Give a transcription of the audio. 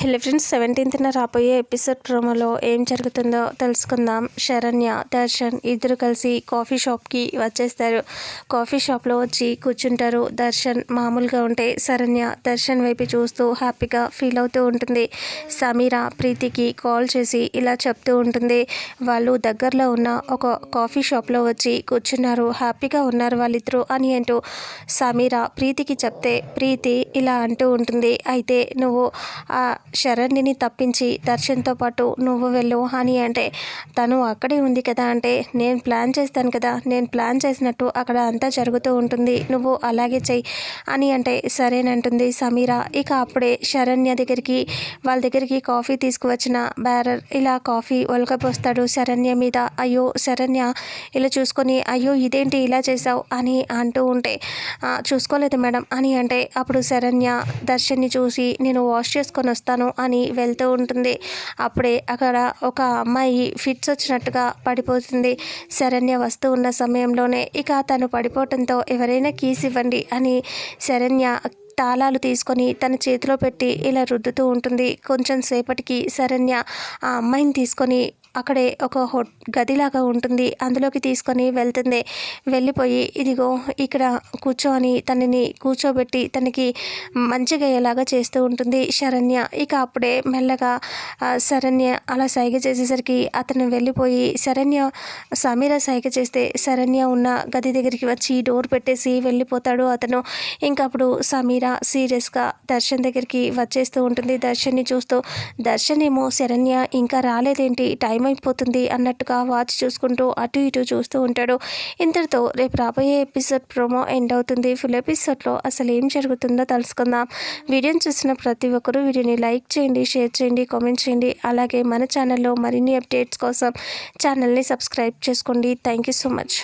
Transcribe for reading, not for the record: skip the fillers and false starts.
Hello friends, 17th రాబోయే episode ప్రోమోలో ఏం జరుగుతుందో తెలుసుకుందాం. శరణ్య, దర్శన్ ఇద్దరు కలిసి కాఫీ షాప్కి వచ్చేస్తారు. కాఫీ షాప్లో వచ్చి కూర్చుంటారు. దర్శన్ మామూలుగా ఉంటే శరణ్య దర్శన్ వైపు చూస్తూ హ్యాపీగా ఫీల్ అవుతూ ఉంటుంది. సమీర ప్రీతికి కాల్ చేసి ఇలా చెప్తూ ఉంటుంది. వాళ్ళు దగ్గరలో ఉన్న ఒక కాఫీ షాప్లో వచ్చి కూర్చున్నారు, హ్యాపీగా ఉన్నారు వాళ్ళిద్దరూ అని అంటూ సమీర ప్రీతికి చెప్తే ప్రీతి ఇలా అంటూ ఉంటుంది. అయితే నువ్వు ఆ శరణ్యని తప్పించి దర్శన్తో పాటు నువ్వు వెళ్ళు అని అంటే, తను అక్కడే ఉంది కదా అంటే, నేను ప్లాన్ చేస్తాను కదా, నేను ప్లాన్ చేసినట్టు అక్కడ అంతా జరుగుతూ ఉంటుంది, నువ్వు అలాగే చెయ్యి అని అంటే సరేనంటుంది సమీర. ఇక అప్పుడే శరణ్య దగ్గరికి వాళ్ళ దగ్గరికి కాఫీ తీసుకువచ్చిన బ్యారర్ ఇలా కాఫీ ఒలకపోస్తాడు శరణ్య మీద. అయ్యో శరణ్య ఇలా చూసుకొని, అయ్యో ఇదేంటి ఇలా చేసావు అని అంటూ ఉంటే, చూసుకోలేదు మేడం అని అంటే, అప్పుడు శరణ్య దర్శన్ని చూసి నేను వాష్ చేసుకొని వస్తాను అని వెళ్తూ ఉంటుంది. అప్పుడే అక్కడ ఒక అమ్మాయి ఫిట్స్ వచ్చినట్టుగా పడిపోతుంది. శరణ్య వస్తూ ఉన్న సమయంలోనే ఇక తను పడిపోవటంతో ఎవరైనా కీస్ ఇవ్వండి అని శరణ్య తాళాలు తీసుకొని తన చేతిలో పెట్టి ఇలా రుద్దుతూ ఉంటుంది. కొంచెం సేపటికి శరణ్య ఆ అమ్మాయిని తీసుకొని అక్కడే ఒక గదిలాగా ఉంటుంది, అందులోకి తీసుకొని వెళ్తుంది. వెళ్ళిపోయి ఇదిగో ఇక్కడ కూర్చో అని తనని కూర్చోబెట్టి తనకి మంచిగా ఎలాగా చేస్తూ ఉంటుంది శరణ్య. ఇక అప్పుడే మెల్లగా శరణ్య అలా సైగ చేసేసరికి అతను వెళ్ళిపోయి సమీర సైగ చేస్తే శరణ్య ఉన్న గది దగ్గరికి వచ్చి డోర్ పెట్టేసి వెళ్ళిపోతాడు అతను. ఇంకప్పుడు సమీర సీరియస్గా దర్శన్ దగ్గరికి వచ్చేస్తూ ఉంటుంది. దర్శన్ని చూస్తూ, దర్శన్ ఏమో శరణ్య ఇంకా రాలేదేంటి, టైం అయిపోతుంది అన్నట్టుగా వాచ్ చూసుకుంటూ అటు ఇటు చూస్తూ ఉంటాడు. ఇంతటితో రేపు రాబోయే ఎపిసోడ్ ప్రోమో ఎండ్ అవుతుంది. ఫుల్ ఎపిసోడ్లో అసలు ఏం జరుగుతుందో తెలుసుకుందాం. వీడియోని చూసిన ప్రతి ఒక్కరూ వీడియోని లైక్ చేయండి, షేర్ చేయండి, కామెంట్ చేయండి. అలాగే మన ఛానల్లో మరిన్ని అప్డేట్స్ కోసం ఛానల్ని సబ్స్క్రైబ్ చేసుకోండి. Thank you so much.